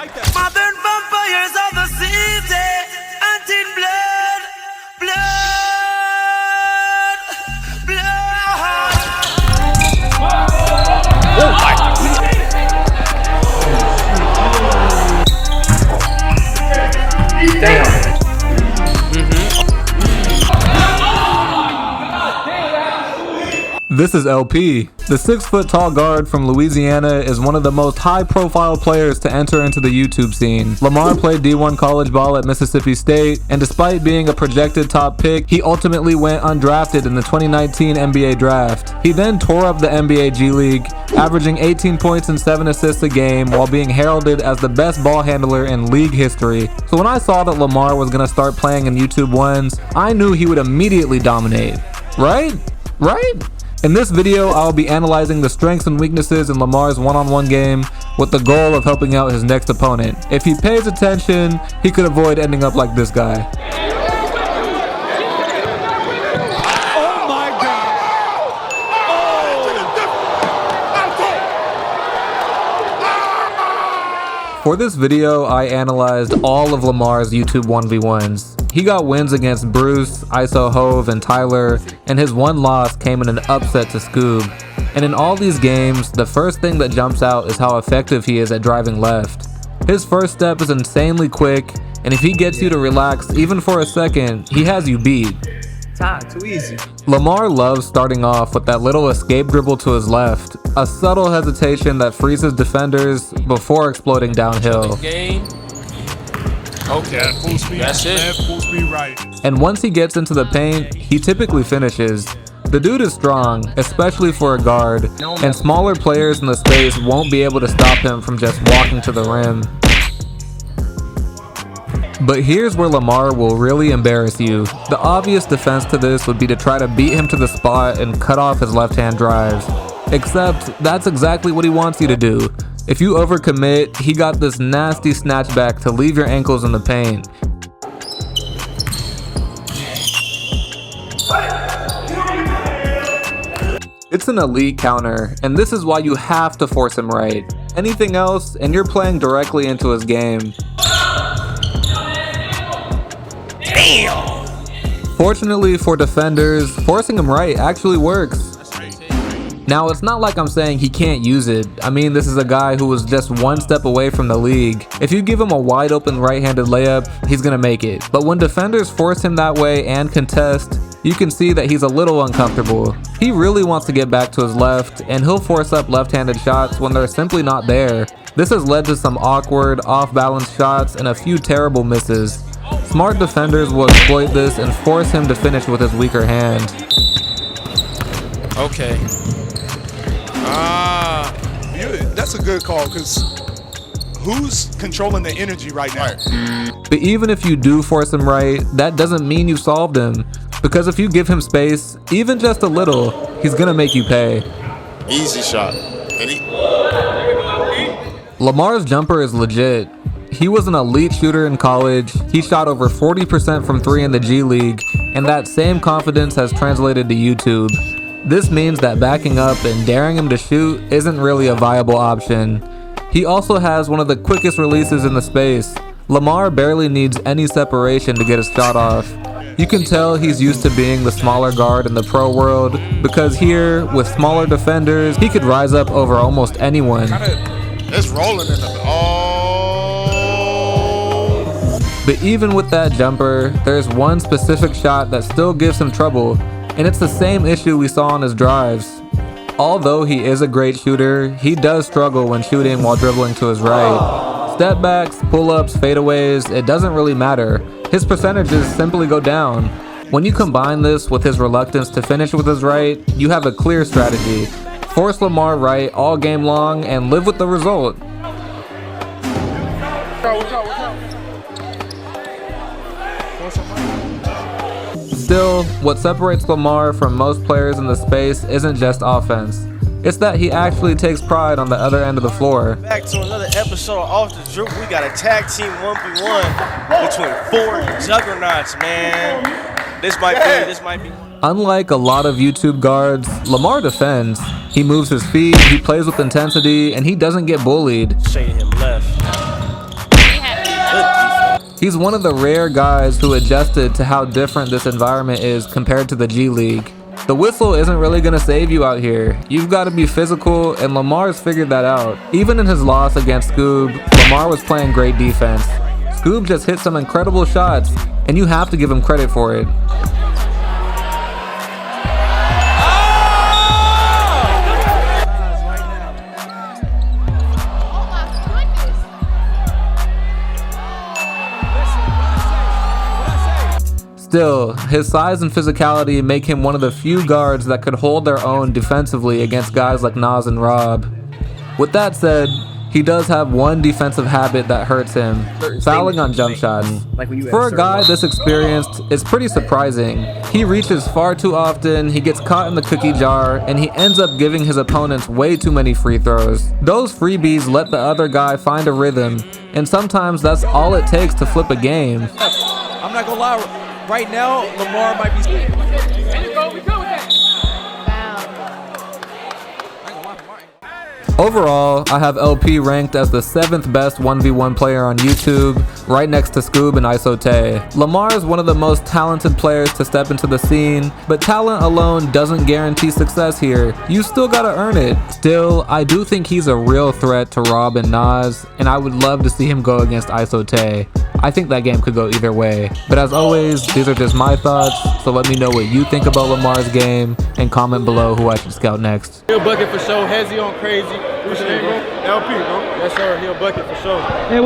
Modern vampires of the city, hunting blood, blood. Oh my God. Damn. This is LP. The 6-foot-tall guard from Louisiana is one of the most high-profile players to enter into the YouTube scene. Lamar played D1 college ball at Mississippi State, and despite being a projected top pick, he ultimately went undrafted in the 2019 NBA draft. He then tore up the NBA G League, averaging 18 points and 7 assists a game while being heralded as the best ball handler in league history. So when I saw that Lamar was going to start playing in YouTube 1s, I knew he would immediately dominate. Right? In this video, I'll be analyzing the strengths and weaknesses in Lamar's one-on-one game with the goal of helping out his next opponent. If he pays attention, he could avoid ending up like this guy. Oh my God! For this video, I analyzed all of Lamar's YouTube 1v1s. He got wins against Bruce, ISO Hove, and Tyler, and his one loss came in an upset to Scoob. And in all these games, the first thing that jumps out is how effective he is at driving left. His first step is insanely quick, and if he gets you to relax even for a second, he has you beat. Too easy. Lamar loves starting off with that little escape dribble to his left, a subtle hesitation that freezes defenders before exploding downhill. Okay, full speed, that's it. left, full speed right. And once he gets into the paint, he typically finishes. The dude is strong, especially for a guard, and smaller players in the space won't be able to stop him from just walking to the rim. But here's where Lamar will really embarrass you. The obvious defense to this would be to try to beat him to the spot and cut off his left-hand drives. Except that's exactly what he wants you to do. If you overcommit, he got this nasty snatchback to leave your ankles in the paint. It's an elite counter, and this is why you have to force him right. Anything else, and you're playing directly into his game. Damn. Fortunately for defenders, forcing him right actually works. Now, it's not like I'm saying he can't use it. I mean, this is a guy who was just one step away from the league. If you give him a wide open right-handed layup, he's gonna make it. But when defenders force him that way and contest, you can see that he's a little uncomfortable. He really wants to get back to his left, and he'll force up left-handed shots when they're simply not there. This has led to some awkward, off-balance shots and a few terrible misses. Smart defenders will exploit this and force him to finish with his weaker hand. Okay. That's a good call, because who's controlling the energy right now? But even if you do force him right, that doesn't mean you solved him. Because if you give him space, even just a little, he's gonna make you pay. Easy shot. Lamar's jumper is legit. He was an elite shooter in college, he shot over 40% from 3 in the G League, and that same confidence has translated to YouTube. This means that backing up and daring him to shoot isn't really a viable option. He also has one of the quickest releases in the space. Lamar barely needs any separation to get his shot off. You can tell he's used to being the smaller guard in the pro world, because here, with smaller defenders, he could rise up over almost anyone. It's rolling in the... Oh! But even with that jumper, there's one specific shot that still gives him trouble, and it's the same issue we saw on his drives. Although he is a great shooter, he does struggle when shooting while dribbling to his right. Step backs, pull-ups, fadeaways, it doesn't really matter. His percentages simply go down. When you combine this with his reluctance to finish with his right, you have a clear strategy. Force Lamar right all game long and live with the result. Still, what separates Lamar from most players in the space isn't just offense. It's that he actually takes pride on the other end of the floor. Back to another episode of Off the Droop. We got a tag team 1v1 between 4 juggernauts, man. This might be. Unlike a lot of YouTube guards, Lamar defends. He moves his feet, he plays with intensity, and he doesn't get bullied. Shading him left. He's one of the rare guys who adjusted to how different this environment is compared to the G League. The whistle isn't really going to save you out here. You've got to be physical, and Lamar's figured that out. Even in his loss against Scoob, Lamar was playing great defense. Scoob just hit some incredible shots, and you have to give him credit for it. Still, his size and physicality make him one of the few guards that could hold their own defensively against guys like Nas and Rob. With that said, he does have one defensive habit that hurts him, fouling on jump shots. For a guy this experienced, it's pretty surprising. He reaches far too often, he gets caught in the cookie jar, and he ends up giving his opponents way too many free throws. Those freebies let the other guy find a rhythm, and sometimes that's all it takes to flip a game. I'm not gonna lie. Right now, Lamar might be. Overall, I have LP ranked as the 7th best 1v1 player on YouTube, right next to Scoob and Isote. Lamar is one of the most talented players to step into the scene, but talent alone doesn't guarantee success here. You still gotta earn it. Still, I do think he's a real threat to Rob and Nas, and I would love to see him go against Isote. I think that game could go either way. But as always, these are just my thoughts, so let me know what you think about Lamar's game, and comment below who I should scout next. He'll bucket for sure. Hezzy on crazy. What's your name, bro? LP, bro. Yes, sir. He'll bucket for sure.